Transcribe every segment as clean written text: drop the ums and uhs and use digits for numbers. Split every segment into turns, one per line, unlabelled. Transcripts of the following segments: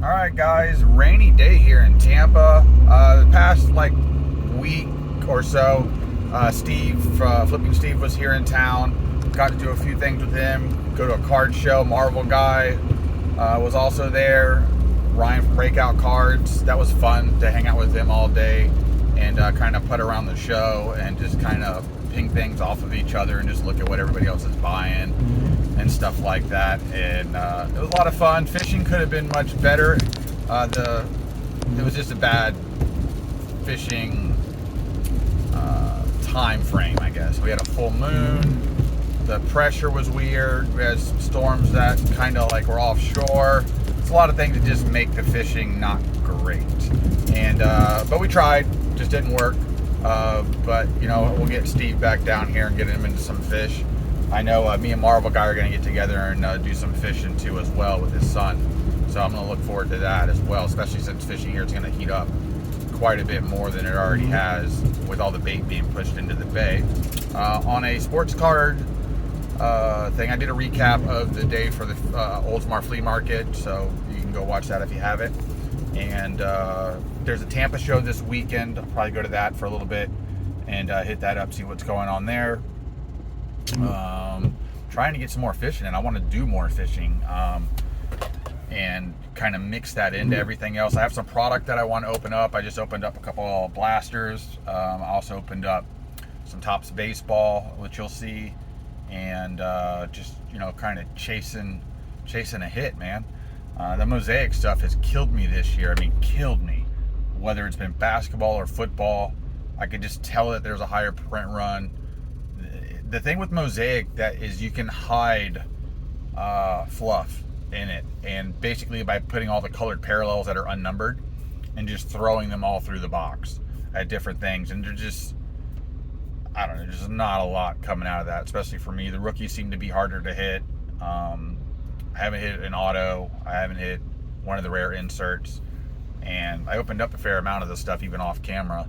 All right, guys, rainy day here in Tampa. The past week or so, Flipping Steve was here in town. Got to do a few things with him. Go to a card show. Marvel guy was also there. Ryan from Breakout Cards. That was fun to hang out with him all day and kind of put around the show and just kind of ping things off of each other and just look at what everybody else is buying and stuff like that. And it was a lot of fun. Fishing could have been much better. It was just a bad fishing time frame, I guess. We had a full moon. The pressure was weird. We had some storms that kind of were offshore. It's a lot of things that just make the fishing not great. And but we tried, just didn't work. But we'll get Steve back down here and get him into some fish. I know me and Marvel guy are going to get together and do some fishing too as well with his son. So I'm going to look forward to that as well, especially since fishing here is going to heat up quite a bit more than it already has with all the bait being pushed into the bay. On a sports card thing, I did a recap of the day for the Oldsmar Flea Market, so you can go watch that if you haven't. And there's a Tampa show this weekend. I'll probably go to that for a little bit and hit that up, see what's going on there. Trying to get some more fishing, and I want to do more fishing and kind of mix that into everything else. I have some product that I want to open up. I just opened up a couple of blasters. I also opened up some Topps baseball, which you'll see, and just kind of chasing a hit, man. The mosaic stuff has killed me this year. I mean, killed me. Whether it's been basketball or football, I could just tell that there's a higher print run. The thing with mosaic that is you can hide fluff in it, and basically by putting all the colored parallels that are unnumbered and just throwing them all through the box at different things, and they're just, I don't know, there's just not a lot coming out of that, especially for me. The rookies seem to be harder to hit. I haven't hit an auto. I haven't hit one of the rare inserts, and I opened up a fair amount of this stuff even off camera,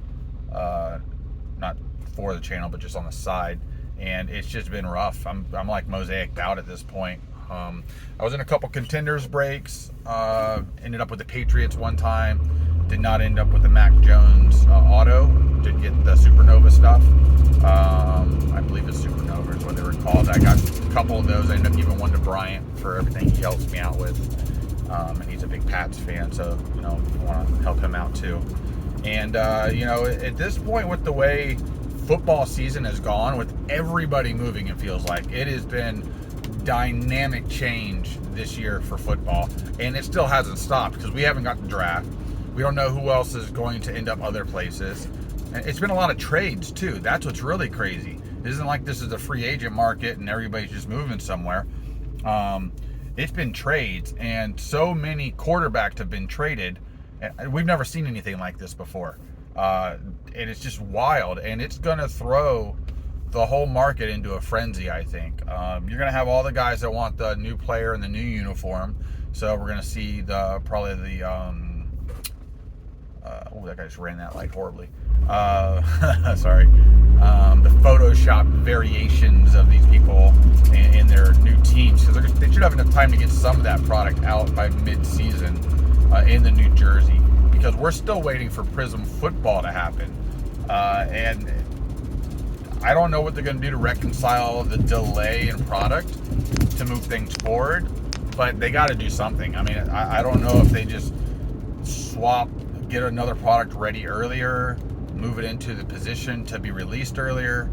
not for the channel but just on the side, and it's just been rough. I'm like mosaic out at this point. I was in a couple contenders breaks, ended up with the Patriots one time, did not end up with the Mac Jones auto, did get the Supernova stuff. I believe it's Supernova is what they were called. I got a couple of those. I ended up giving one to Bryant for everything he helps me out with, and he's a big Pats fan, so I want to help him out too. And at this point, with the way football season has gone, with everybody moving, it feels like it has been dynamic change this year for football, and it still hasn't stopped because we haven't got the draft. We don't know who else is going to end up other places, and it's been a lot of trades too. That's what's really crazy. It isn't like this is a free agent market and everybody's just moving somewhere. It's been trades, and so many quarterbacks have been traded, and we've never seen anything like this before. And it's just wild, and it's gonna throw the whole market into a frenzy, I think. You're going to have all the guys that want the new player and the new uniform. So we're going to see that guy just ran that light horribly. Sorry. The Photoshop variations of these people in their new teams, because they should have enough time to get some of that product out by mid-season in the New Jersey, because we're still waiting for Prism football to happen. And I don't know what they're going to do to reconcile the delay in product to move things forward, but they got to do something. I mean, I don't know if they just get another product ready earlier, move it into the position to be released earlier.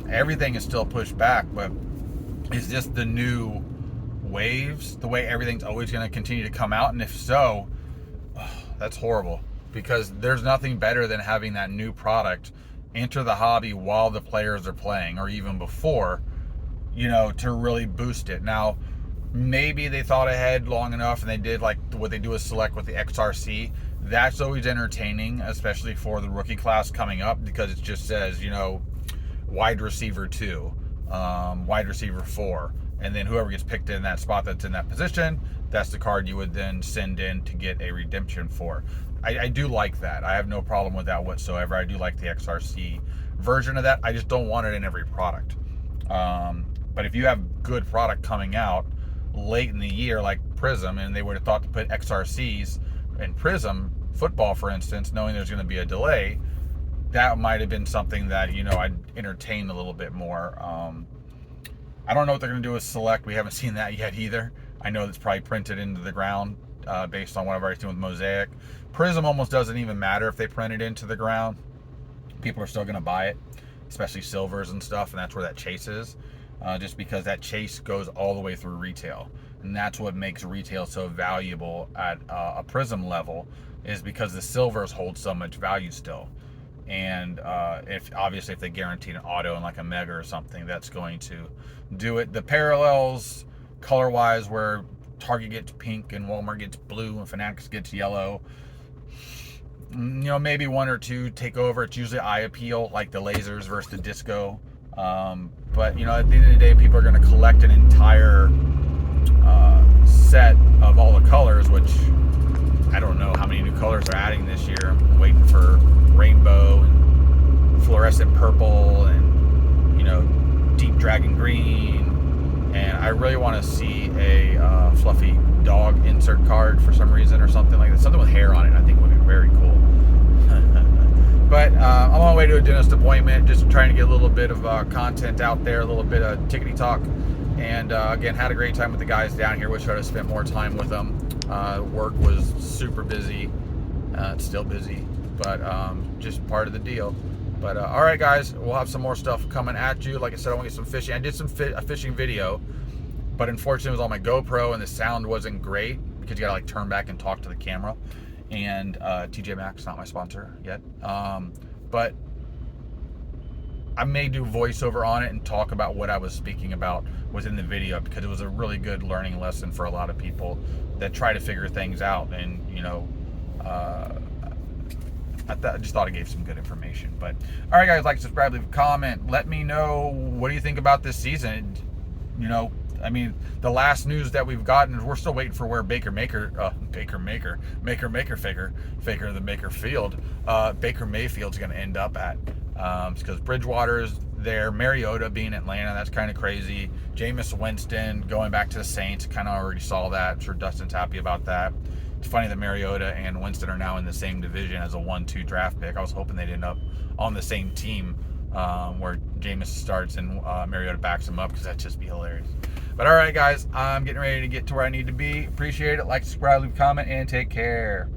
Everything is still pushed back, but is this the new waves, the way everything's always going to continue to come out? And if so, that's horrible, because there's nothing better than having that new product enter the hobby while the players are playing, or even before, to really boost it. Now, maybe they thought ahead long enough and they did like what they do is select with the XRC. That's always entertaining, especially for the rookie class coming up, because it just says, wide receiver 2, wide receiver 4, and then whoever gets picked in that spot that's in that position, that's the card you would then send in to get a redemption for. I do like that. I have no problem with that whatsoever. I do like the XRC version of that. I just don't want it in every product. But if you have good product coming out, late in the year like Prism, and they would have thought to put XRCs in Prism football, for instance, knowing there's going to be a delay, that might have been something that, you know, I'd entertain a little bit more. I don't know what they're going to do with Select. We haven't seen that yet either. I know it's probably printed into the ground based on what I've already seen with Mosaic. Prism almost doesn't even matter if they print it into the ground. People are still going to buy it, especially silvers and stuff, and that's where that chase is. Just because that chase goes all the way through retail. And that's what makes retail so valuable at a Prism level, is because the silvers hold so much value still. And if they guaranteed an auto in like a Mega or something, that's going to do it. The parallels color wise, where Target gets pink and Walmart gets blue and Fanatics gets yellow, you know, maybe one or two take over. It's usually eye appeal, like the lasers versus the disco. But you know, at the end of the day, people are going to collect an entire set of all the colors, which I don't know how many new colors they're adding this year. I'm waiting for rainbow and fluorescent purple and, you know, deep dragon green. And I really want to see a fluffy dog insert card for some reason, or something like that. Something with hair on it, I think would be very cool. But I'm on my way to a dentist appointment, just trying to get a little bit of content out there, a little bit of tickety talk. And again, had a great time with the guys down here. Wish I would have spent more time with them. Work was super busy. It's still busy, but just part of the deal. But all right, guys, we'll have some more stuff coming at you. Like I said, I want to get some fishing. I did some a fishing video, but unfortunately it was on my GoPro and the sound wasn't great because you gotta like turn back and talk to the camera. And TJ Maxx, not my sponsor yet, but I may do voiceover on it and talk about what I was speaking about within the video, because it was a really good learning lesson for a lot of people that try to figure things out. And you know, I just thought it gave some good information. But all right, guys, like, subscribe, leave a comment, let me know what do you think about this season. You know, I mean, the last news that we've gotten is we're still waiting for where Baker Mayfield's going to end up at. Because Bridgewater's there, Mariota being Atlanta, that's kind of crazy. Jameis Winston going back to the Saints, kind of already saw that. I'm sure Dustin's happy about that. It's funny that Mariota and Winston are now in the same division as a 1-2 draft pick. I was hoping they'd end up on the same team, where Jameis starts and Mariota backs him up, because that'd just be hilarious. But all right, guys, I'm getting ready to get to where I need to be. Appreciate it. Like, subscribe, leave a comment, and take care.